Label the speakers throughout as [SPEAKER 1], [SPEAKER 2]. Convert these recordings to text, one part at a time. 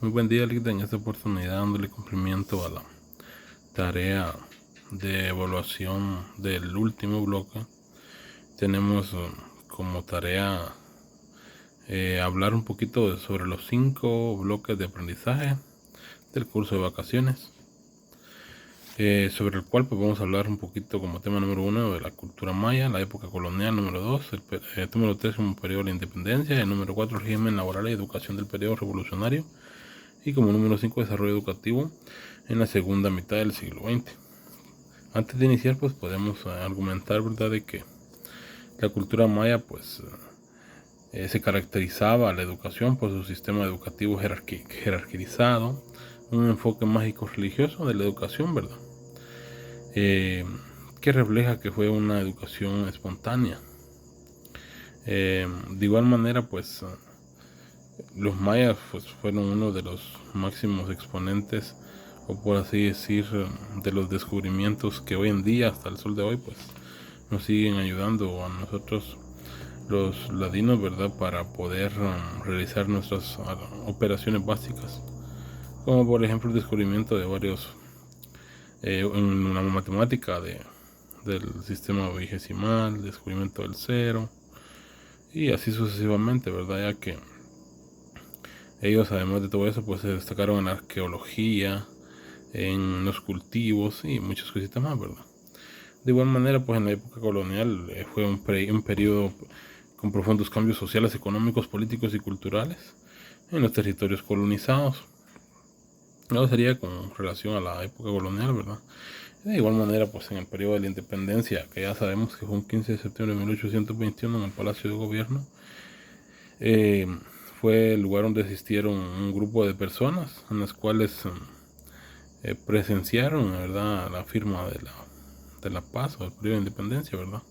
[SPEAKER 1] Muy buen día, Lita. En esta oportunidad dándole cumplimiento a la tarea de evaluación del último bloque. Tenemos como tarea hablar un poquito sobre los 5 bloques de aprendizaje del curso de vacaciones, sobre el cual pues vamos a hablar un poquito como tema número 1 de la cultura maya, la época colonial, número 2, el número 3 como periodo de la independencia, el número 4 régimen laboral y educación del periodo revolucionario, y como número 5 desarrollo educativo en la segunda mitad del siglo XX. Antes de iniciar pues podemos argumentar, ¿verdad?, de que la cultura maya pues se caracterizaba la educación por su sistema educativo jerarquizado, un enfoque mágico religioso de la educación, ¿verdad? Que refleja que fue una educación espontánea. De igual manera pues los mayas pues fueron uno de los máximos exponentes, o por así decir, de los descubrimientos que hoy en día hasta el sol de hoy pues nos siguen ayudando a nosotros los ladinos, verdad, para poder realizar nuestras operaciones básicas, como por ejemplo el descubrimiento de varios en la matemática del sistema vigesimal, el descubrimiento del cero y así sucesivamente, verdad, ya que ellos, además de todo eso, pues se destacaron en la arqueología, en los cultivos y muchas cositas más, ¿verdad? De igual manera, pues en la época colonial fue un periodo con profundos cambios sociales, económicos, políticos y culturales en los territorios colonizados. Eso sería con relación a la época colonial, ¿verdad? De igual manera, pues en el periodo de la independencia, que ya sabemos que fue un 15 de septiembre de 1821 en el Palacio de Gobierno, eh, fue el lugar donde asistieron un grupo de personas en las cuales presenciaron, ¿verdad?, la firma de la paz o el periodo de independencia, ¿verdad?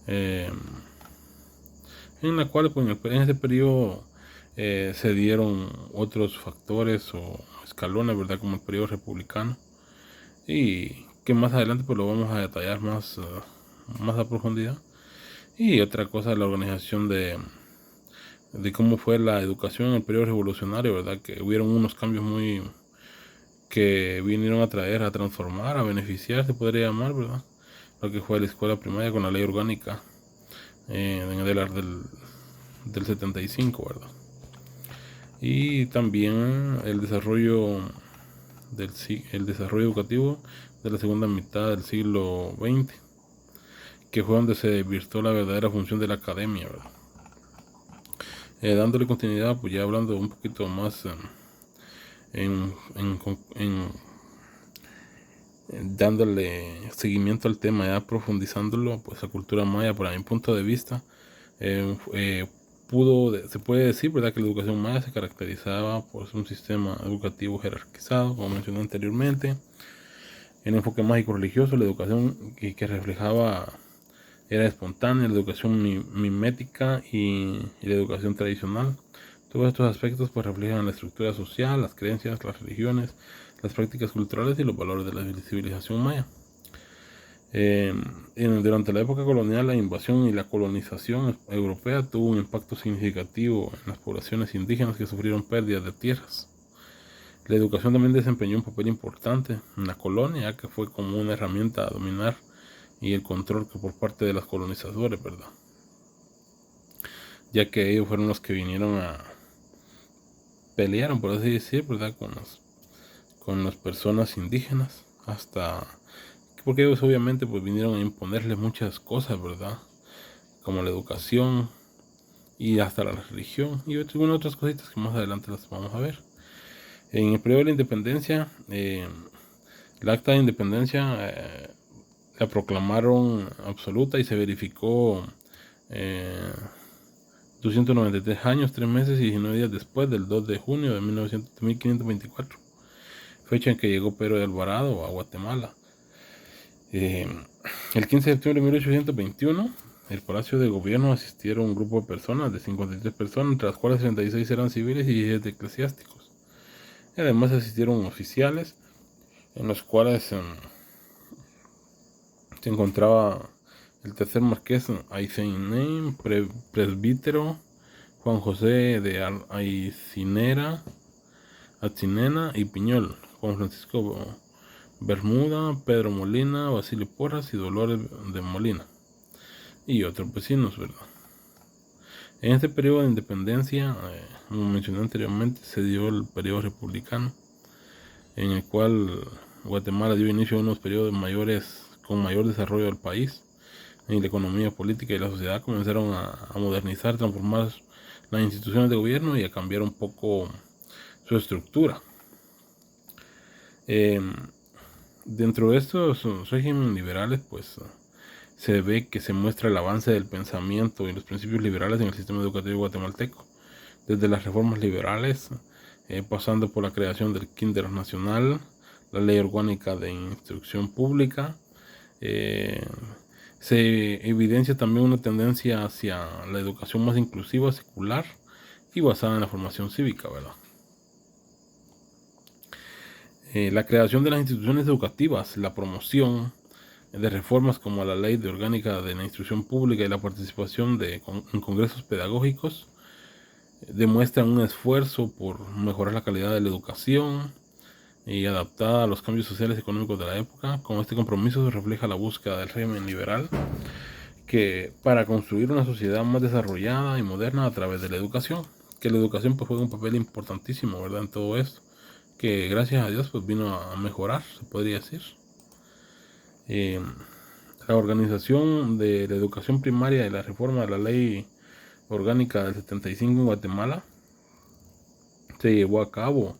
[SPEAKER 1] Eh, en la cual pues, en ese periodo se dieron otros factores o escalones, ¿verdad?, como el periodo republicano, y que más adelante pues lo vamos a detallar más a profundidad. Y otra cosa, la organización de cómo fue la educación en el periodo revolucionario, ¿verdad? Que hubieron unos cambios muy que vinieron a traer, a transformar, a beneficiar, se podría llamar, ¿verdad? Lo que fue la escuela primaria con la ley orgánica del 75, ¿verdad? Y también el desarrollo educativo de la segunda mitad del siglo XX, que fue donde se desvirtuó la verdadera función de la academia, ¿verdad? Dándole continuidad, pues ya hablando un poquito más en, en, en, dándole seguimiento al tema, ya profundizándolo, pues la cultura maya, para mi punto de vista, eh, eh, se puede decir, ¿verdad?, que la educación maya se caracterizaba por un sistema educativo jerarquizado, como mencioné anteriormente, en enfoque mágico religioso, la educación que reflejaba era espontánea, la educación mimética y la educación tradicional. Todos estos aspectos pues reflejan la estructura social, las creencias, las religiones, las prácticas culturales y los valores de la civilización maya. Durante la época colonial, la invasión y la colonización europea tuvo un impacto significativo en las poblaciones indígenas que sufrieron pérdidas de tierras. La educación también desempeñó un papel importante en la colonia, ya que fue como una herramienta a dominar y el control que por parte de los colonizadores, ¿verdad? Ya que ellos fueron los que vinieron a pelearon, por así decir, ¿verdad?, con las personas indígenas, hasta porque ellos obviamente pues vinieron a imponerles muchas cosas, ¿verdad?, como la educación y hasta la religión y algunas otras cositas que más adelante las vamos a ver. En el periodo de la independencia, el acta de independencia la proclamaron absoluta y se verificó 293 años, 3 meses y 19 días después del 2 de junio de 1524, fecha en que llegó Pedro de Alvarado a Guatemala. El 15 de septiembre de 1821, el Palacio de Gobierno asistieron un grupo de personas, de 53 personas, entre las cuales 36 eran civiles y 17 eclesiásticos. Y además asistieron oficiales, en los cuales se encontraba el tercer marqués Aysein, presbítero Juan José de Aycinena y Piñol, Juan Francisco Bermuda, Pedro Molina, Basilio Porras y Dolores de Molina, y otros vecinos, ¿verdad? En este periodo de independencia, como mencioné anteriormente, se dio el periodo republicano, en el cual Guatemala dio inicio a unos periodos con mayor desarrollo del país. En la economía política y la sociedad comenzaron a modernizar, transformar las instituciones de gobierno y a cambiar un poco su estructura. Dentro de estos regímenes liberales, pues se ve que se muestra el avance del pensamiento y los principios liberales en el sistema educativo guatemalteco, desde las reformas liberales, pasando por la creación del Kinder Nacional, la Ley Orgánica de Instrucción Pública. Se evidencia también una tendencia hacia la educación más inclusiva, secular y basada en la formación cívica, ¿verdad? La creación de las instituciones educativas, la promoción de reformas como la Ley de Orgánica de la Instrucción Pública y la participación en congresos pedagógicos demuestran un esfuerzo por mejorar la calidad de la educación y adaptada a los cambios sociales y económicos de la época. Con este compromiso se refleja la búsqueda del régimen liberal que para construir una sociedad más desarrollada y moderna a través de la educación, que la educación pues juega un papel importantísimo, ¿verdad?, en todo esto, que gracias a Dios pues vino a mejorar, se podría decir. La organización de la educación primaria y la reforma de la Ley Orgánica del 75 en Guatemala se llevó a cabo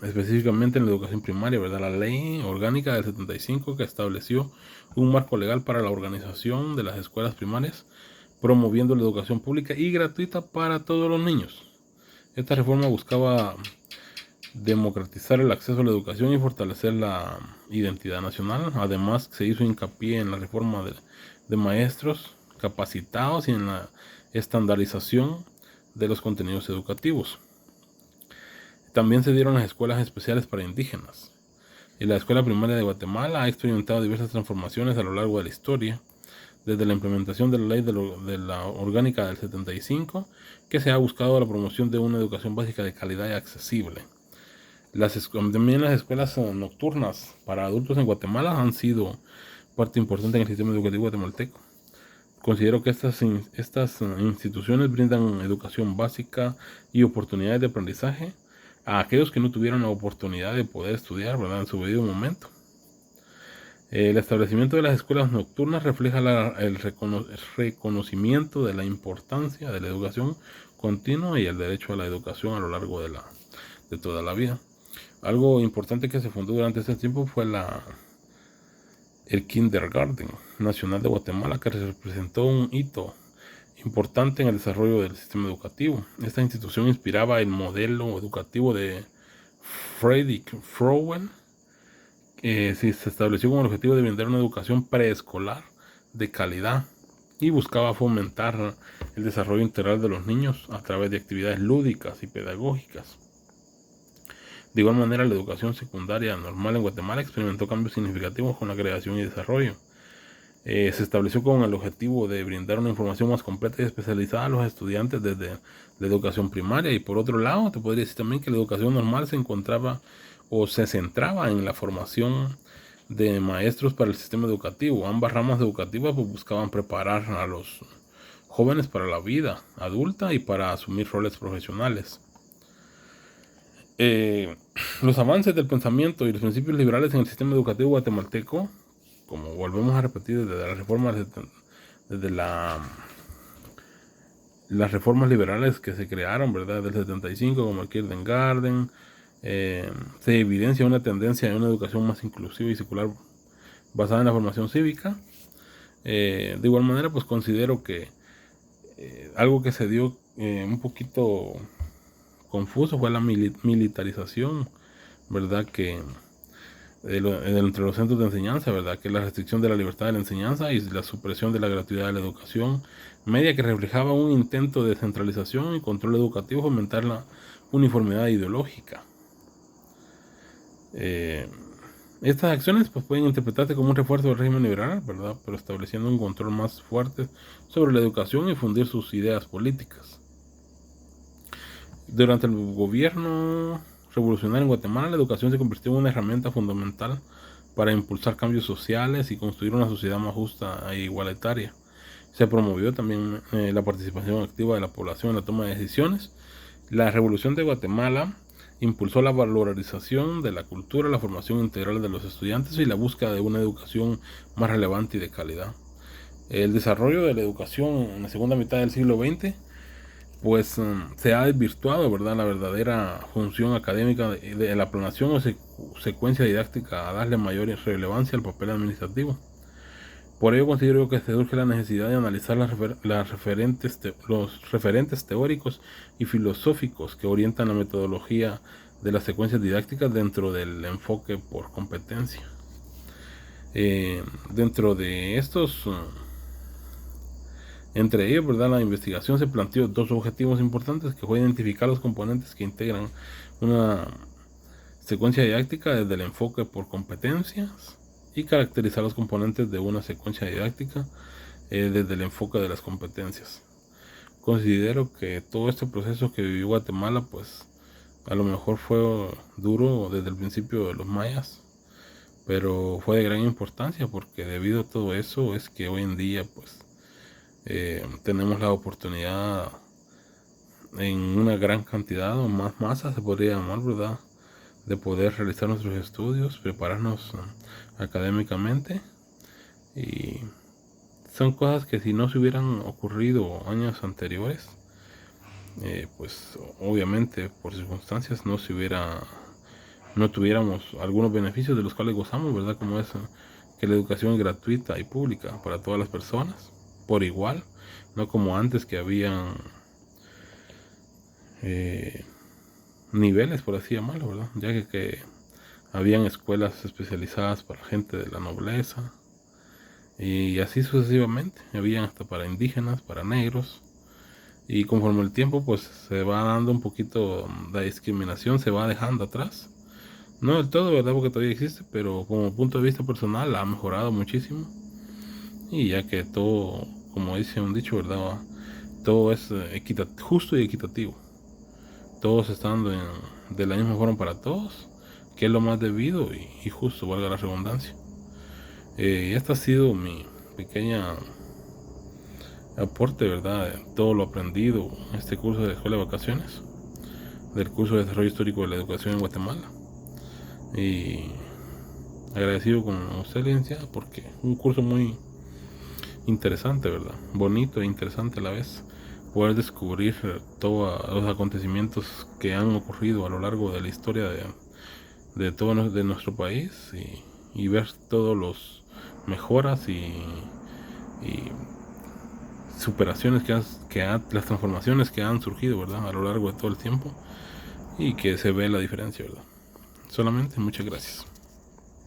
[SPEAKER 1] específicamente en la educación primaria, ¿verdad? La Ley Orgánica del 75 que estableció un marco legal para la organización de las escuelas primarias, promoviendo la educación pública y gratuita para todos los niños. Esta reforma buscaba democratizar el acceso a la educación y fortalecer la identidad nacional. Además, se hizo hincapié en la reforma de maestros capacitados y en la estandarización de los contenidos educativos. También se dieron las escuelas especiales para indígenas. Y la escuela primaria de Guatemala ha experimentado diversas transformaciones a lo largo de la historia, desde la implementación de la ley de la orgánica del 75, que se ha buscado la promoción de una educación básica de calidad y accesible. También las escuelas nocturnas para adultos en Guatemala han sido parte importante en el sistema educativo guatemalteco. Considero que estas instituciones brindan educación básica y oportunidades de aprendizaje a aquellos que no tuvieron la oportunidad de poder estudiar, ¿verdad?, en su debido momento. El establecimiento de las escuelas nocturnas refleja el reconocimiento de la importancia de la educación continua y el derecho a la educación a lo largo de toda la vida. Algo importante que se fundó durante este tiempo fue el Kindergarten Nacional de Guatemala, que representó un hito importante en el desarrollo del sistema educativo. Esta institución inspiraba el modelo educativo de Friedrich Frowen. Se estableció con el objetivo de brindar una educación preescolar de calidad y buscaba fomentar el desarrollo integral de los niños a través de actividades lúdicas y pedagógicas. De igual manera, la educación secundaria normal en Guatemala experimentó cambios significativos con la creación y desarrollo. Se estableció con el objetivo de brindar una información más completa y especializada a los estudiantes desde la educación primaria. Y por otro lado, te podría decir también que la educación normal se centraba en la formación de maestros para el sistema educativo. Ambas ramas educativas pues, buscaban preparar a los jóvenes para la vida adulta y para asumir roles profesionales. Los avances del pensamiento y los principios liberales en el sistema educativo guatemalteco, como volvemos a repetir desde la reforma, desde las reformas liberales que se crearon, ¿verdad?, del 75, como el Kindergarten, se evidencia una tendencia a una educación más inclusiva y secular basada en la formación cívica. De igual manera, pues considero que algo que se dio un poquito confuso fue la militarización, ¿verdad?, que entre los centros de enseñanza, ¿verdad?, que la restricción de la libertad de la enseñanza y la supresión de la gratuidad de la educación media, que reflejaba un intento de centralización y control educativo, fomentar la uniformidad ideológica. Estas acciones pues pueden interpretarse como un refuerzo del régimen liberal, ¿verdad? Pero estableciendo un control más fuerte sobre la educación y fundir sus ideas políticas. Durante el gobierno revolucionario en Guatemala, la educación se convirtió en una herramienta fundamental para impulsar cambios sociales y construir una sociedad más justa e igualitaria. Se promovió también la participación activa de la población en la toma de decisiones. La Revolución de Guatemala impulsó la valorización de la cultura, la formación integral de los estudiantes y la búsqueda de una educación más relevante y de calidad. El desarrollo de la educación en la segunda mitad del siglo XX pues se ha desvirtuado, ¿verdad?, la verdadera función académica de la planeación o secuencia didáctica a darle mayor relevancia al papel administrativo. Por ello considero que se surge la necesidad de analizar los referentes teóricos y filosóficos que orientan la metodología de las secuencias didácticas dentro del enfoque por competencia. Dentro de estos, entre ellos, ¿verdad?, la investigación se planteó dos objetivos importantes, que fue identificar los componentes que integran una secuencia didáctica desde el enfoque por competencias y caracterizar los componentes de una secuencia didáctica desde el enfoque de las competencias. Considero que todo este proceso que vivió Guatemala, pues a lo mejor fue duro desde el principio de los mayas, pero fue de gran importancia, porque debido a todo eso es que hoy en día pues tenemos la oportunidad en una gran cantidad o más masa, se podría llamar, ¿verdad?, de poder realizar nuestros estudios, prepararnos académicamente, y son cosas que si no se hubieran ocurrido años anteriores, pues obviamente por circunstancias no tuviéramos algunos beneficios de los cuales gozamos, ¿verdad?, como es que la educación es gratuita y pública para todas las personas por igual, no como antes que habían niveles, por así llamarlo, ¿verdad?, ya que habían escuelas especializadas para gente de la nobleza y así sucesivamente, habían hasta para indígenas, para negros, y conforme el tiempo pues se va dando un poquito, la discriminación se va dejando atrás, no del todo, ¿verdad?, porque todavía existe, pero como punto de vista personal ha mejorado muchísimo, y ya que todo, como dice un dicho, ¿verdad?, todo es justo y equitativo, todos están de la misma forma para todos, que es lo más debido y justo, valga la redundancia. Esta ha sido mi pequeña aporte, ¿verdad?, de todo lo aprendido en este curso de Escuela de Vacaciones, del curso de Desarrollo Histórico de la Educación en Guatemala. Y agradecido con usted, licenciada, porque un curso muy interesante, ¿verdad?, bonito e interesante a la vez, poder descubrir todos los acontecimientos que han ocurrido a lo largo de la historia de todo de nuestro país, y ver todos los mejoras y superaciones las transformaciones que han surgido, ¿verdad?, a lo largo de todo el tiempo, y que se ve la diferencia, ¿verdad? Solamente muchas gracias.